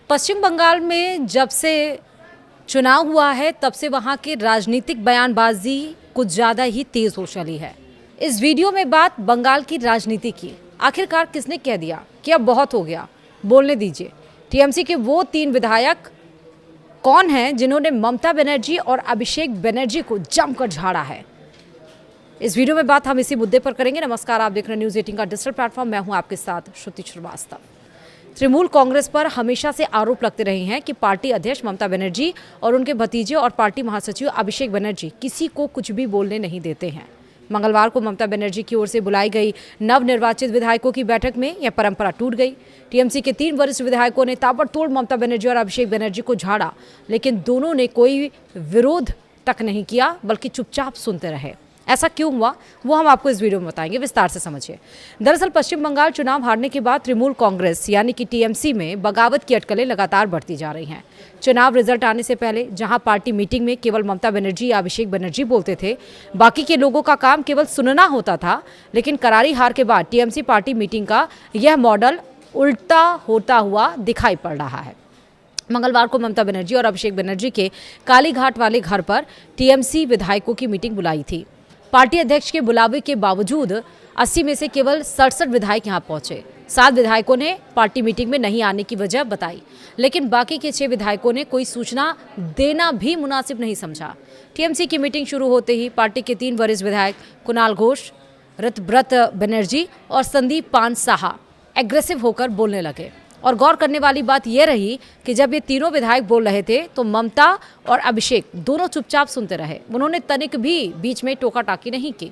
पश्चिम बंगाल में जब से चुनाव हुआ है तब से वहां की राजनीतिक बयानबाजी कुछ ज़्यादा ही तेज हो चली है। इस वीडियो में बात बंगाल की राजनीति की। आखिरकार किसने कह दिया कि अब बहुत हो गया, बोलने दीजिए। टीएमसी के वो 3 विधायक कौन हैं जिन्होंने ममता बनर्जी और अभिषेक बनर्जी को जमकर झाड़ा है? इस वीडियो में बात हम इसी मुद्दे पर करेंगे। नमस्कार, आप देख रहे हैं न्यूज़ 18 का डिजिटल प्लेटफॉर्म। मैं हूं आपके साथ श्रुति श्रीवास्तव। तृणमूल कांग्रेस पर हमेशा से आरोप लगते रहे हैं कि पार्टी अध्यक्ष ममता बनर्जी और उनके भतीजे और पार्टी महासचिव अभिषेक बनर्जी किसी को कुछ भी बोलने नहीं देते हैं। मंगलवार को ममता बनर्जी की ओर से बुलाई गई नवनिर्वाचित विधायकों की बैठक में यह परंपरा टूट गई। टीएमसी के 3 वरिष्ठ विधायकों ने ताबड़तोड़ ममता बनर्जी और अभिषेक बनर्जी को झाड़ा, लेकिन दोनों ने कोई विरोध तक नहीं किया, बल्कि चुपचाप सुनते रहे। ऐसा क्यों हुआ वो हम आपको इस वीडियो में बताएंगे, विस्तार से समझिए। दरअसल पश्चिम बंगाल चुनाव हारने के बाद तृणमूल कांग्रेस यानी कि टीएमसी में बगावत की अटकलें लगातार बढ़ती जा रही हैं। चुनाव रिजल्ट आने से पहले जहां पार्टी मीटिंग में केवल ममता बनर्जी या अभिषेक बनर्जी बोलते थे, बाकी के लोगों का काम केवल सुनना होता था, लेकिन करारी हार के बाद टीएमसी पार्टी मीटिंग का यह मॉडल उल्टा होता हुआ दिखाई पड़ रहा है। मंगलवार को ममता बनर्जी और अभिषेक बनर्जी के कालीघाट वाले घर पर टीएमसी विधायकों की मीटिंग बुलाई थी। पार्टी अध्यक्ष के बुलावे के बावजूद 80 में से केवल 67 विधायक यहां पहुंचे। 7 विधायकों ने पार्टी मीटिंग में नहीं आने की वजह बताई, लेकिन बाकी के 6 विधायकों ने कोई सूचना देना भी मुनासिब नहीं समझा। टीएमसी की मीटिंग शुरू होते ही पार्टी के 3 वरिष्ठ विधायक कुणाल घोष, ऋतव्रत बनर्जी और संदीप पान साहा एग्रेसिव होकर बोलने लगे। और गौर करने वाली बात यह रही कि जब ये तीनों विधायक बोल रहे थे तो ममता और अभिषेक दोनों चुपचाप सुनते रहे। उन्होंने तनिक भी बीच में टोका टाकी नहीं की।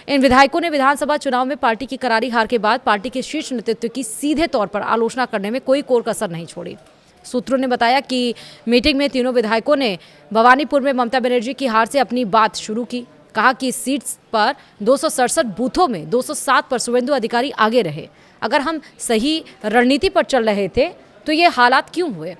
इन विधायकों ने विधानसभा चुनाव में पार्टी की करारी हार के बाद पार्टी के शीर्ष नेतृत्व की सीधे तौर पर आलोचना करने में कोई कोर कसर नहीं छोड़ी। सूत्रों ने बताया कि मीटिंग में तीनों विधायकों ने भवानीपुर में ममता बनर्जी की हार से अपनी बात शुरू की। कहा कि इस सीट पर 267 बूथों में 207 पर शुवेंदु अधिकारी आगे रहे। अगर हम सही रणनीति पर चल रहे थे तो ये हालात क्यों हुए?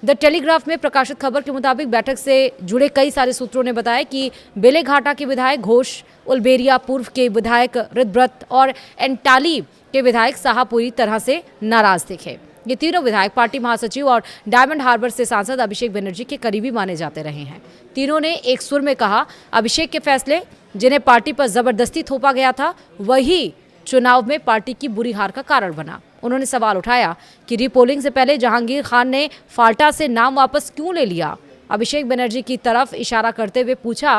द टेलीग्राफ में प्रकाशित खबर के मुताबिक बैठक से जुड़े कई सारे सूत्रों ने बताया कि बेलेघाटा के विधायक घोष, उलबेरिया पूर्व के विधायक ऋतव्रत और एंटाली के विधायक साहा पूरी तरह से नाराज दिखे। ये तीनों विधायक पार्टी महासचिव और डायमंड हार्बर से सांसद अभिषेक बनर्जी के करीबी माने जाते रहे हैं। तीनों ने एक सुर में कहा, अभिषेक के फैसले जिन्हें पार्टी पर जबरदस्ती थोपा गया था वही चुनाव में पार्टी की बुरी हार का कारण बना। उन्होंने सवाल उठाया कि रीपोलिंग से पहले जहांगीर खान ने फाल्टा से नाम वापस क्यों ले लिया। अभिषेक बनर्जी की तरफ इशारा करते हुए पूछा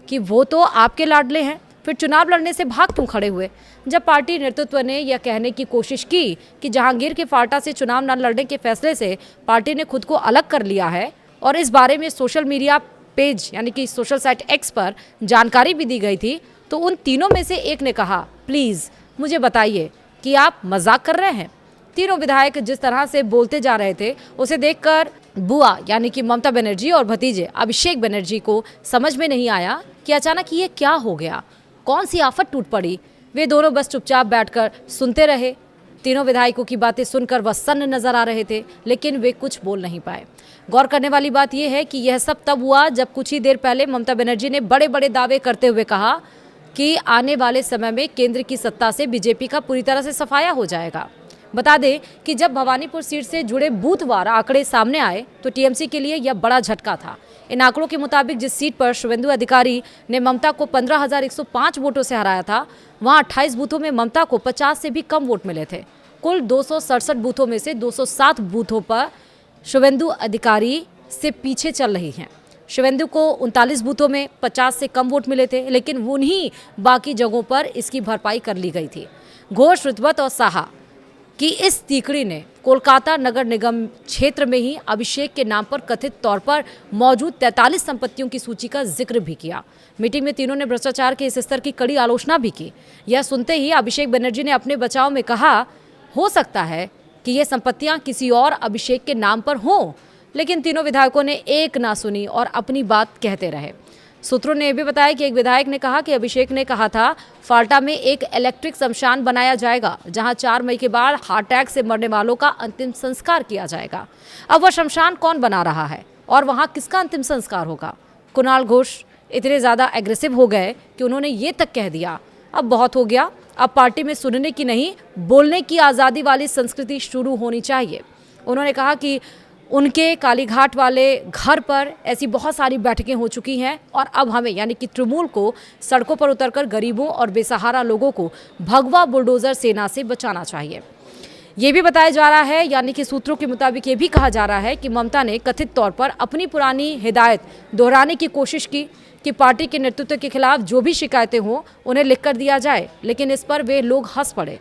कि वो तो आपके लाडले हैं, फिर चुनाव लड़ने से भाग क्यों खड़े हुए? जब पार्टी नेतृत्व ने यह कहने की कोशिश की कि जहांगीर के फाल्टा से चुनाव न लड़ने के फैसले से पार्टी ने खुद को अलग कर लिया है और इस बारे में सोशल मीडिया पेज यानी कि सोशल साइट एक्स पर जानकारी भी दी गई थी, तो उन तीनों में से एक ने कहा, प्लीज़ मुझे बताइए कि आप मजाक कर रहे हैं। तीनों विधायक जिस तरह से बोलते जा रहे थे उसे देखकर बुआ यानी कि ममता बनर्जी और भतीजे अभिषेक बनर्जी को समझ में नहीं आया कि अचानक ये क्या हो गया, कौन सी आफत टूट पड़ी। वे दोनों बस चुपचाप बैठकर सुनते रहे। तीनों विधायकों की बातें सुनकर वह सन्न नजर आ रहे थे, लेकिन वे कुछ बोल नहीं पाए। गौर करने वाली बात यह है कि यह सब तब हुआ जब कुछ ही देर पहले ममता बनर्जी ने बड़े बड़े दावे करते हुए कहा कि आने वाले समय में केंद्र की सत्ता से बीजेपी का पूरी तरह से सफाया हो जाएगा। बता दें कि जब भवानीपुर सीट से जुड़े बूथवार आंकड़े सामने आए तो टीएमसी के लिए यह बड़ा झटका था। इन आंकड़ों के मुताबिक जिस सीट पर शुवेंदु अधिकारी ने ममता को 15,105 वोटों से हराया था, वहां 28 बूथों में ममता को 50 से भी कम वोट मिले थे। कुल 267 बूथों में से 207 बूथों पर शुवेंदु अधिकारी से पीछे चल रही हैं। शुवेंदु को 39 बूथों में 50 से कम वोट मिले थे, लेकिन उन्हीं बाकी जगहों पर इसकी भरपाई कर ली गई थी। घोष, ऋतव्रत और साहा की इस तीकड़ी ने कोलकाता नगर निगम क्षेत्र में ही अभिषेक के नाम पर कथित तौर पर मौजूद 43 संपत्तियों की सूची का जिक्र भी किया। मीटिंग में तीनों ने भ्रष्टाचार के इस स्तर की कड़ी आलोचना भी की। यह सुनते ही अभिषेक बनर्जी ने अपने बचाव में कहा, हो सकता है कि ये संपत्तियां किसी और अभिषेक के नाम पर हों, लेकिन तीनों विधायकों ने एक ना सुनी और अपनी बात कहते रहे। सूत्रों ने यह भी बताया कि एक विधायक ने कहा कि अभिषेक ने कहा था फाल्टा में एक इलेक्ट्रिक शमशान बनाया जाएगा जहां 4 मई के बाद हार्ट अटैक से मरने वालों का अंतिम संस्कार किया जाएगा। अब वह शमशान कौन बना रहा है और वहां किसका अंतिम संस्कार होगा? कुणाल घोष इतने ज़्यादा एग्रेसिव हो गए कि उन्होंने ये तक कह दिया, अब बहुत हो गया, अब पार्टी में सुनने की नहीं बोलने की आज़ादी वाली संस्कृति शुरू होनी चाहिए। उन्होंने कहा कि उनके कालीघाट वाले घर पर ऐसी बहुत सारी बैठकें हो चुकी हैं और अब हमें यानी कि तृणमूल को सड़कों पर उतरकर गरीबों और बेसहारा लोगों को भगवा बुलडोजर सेना से बचाना चाहिए। ये भी बताया जा रहा है, यानी कि सूत्रों के मुताबिक ये भी कहा जा रहा है कि ममता ने कथित तौर पर अपनी पुरानी हिदायत दोहराने की कोशिश की कि पार्टी के नेतृत्व के खिलाफ जो भी शिकायतें हों उन्हें लिख कर दिया जाए, लेकिन इस पर वे लोग हंस पड़े।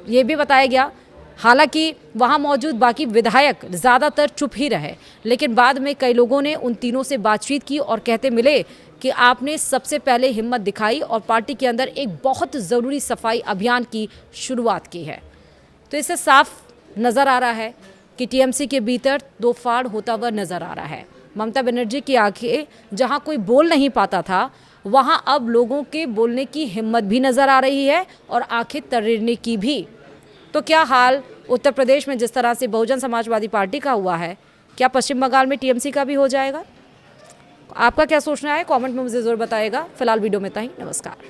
ये भी बताया गया, हालांकि वहां मौजूद बाकी विधायक ज़्यादातर चुप ही रहे, लेकिन बाद में कई लोगों ने उन तीनों से बातचीत की और कहते मिले कि आपने सबसे पहले हिम्मत दिखाई और पार्टी के अंदर एक बहुत ज़रूरी सफाई अभियान की शुरुआत की है। तो इससे साफ नज़र आ रहा है कि टीएमसी के भीतर दो फाड़ होता हुआ नज़र आ रहा है। ममता बनर्जी की आंखें जहां कोई बोल नहीं पाता था, वहां अब लोगों के बोलने की हिम्मत भी नज़र आ रही है और आंखें तरेरने की भी। तो क्या हाल उत्तर प्रदेश में जिस तरह से बहुजन समाजवादी पार्टी का हुआ है, क्या पश्चिम बंगाल में टीएमसी का भी हो जाएगा? आपका क्या सोचना है? कमेंट में मुझे ज़रूर बताइएगा। फिलहाल वीडियो में इतना ही। नमस्कार।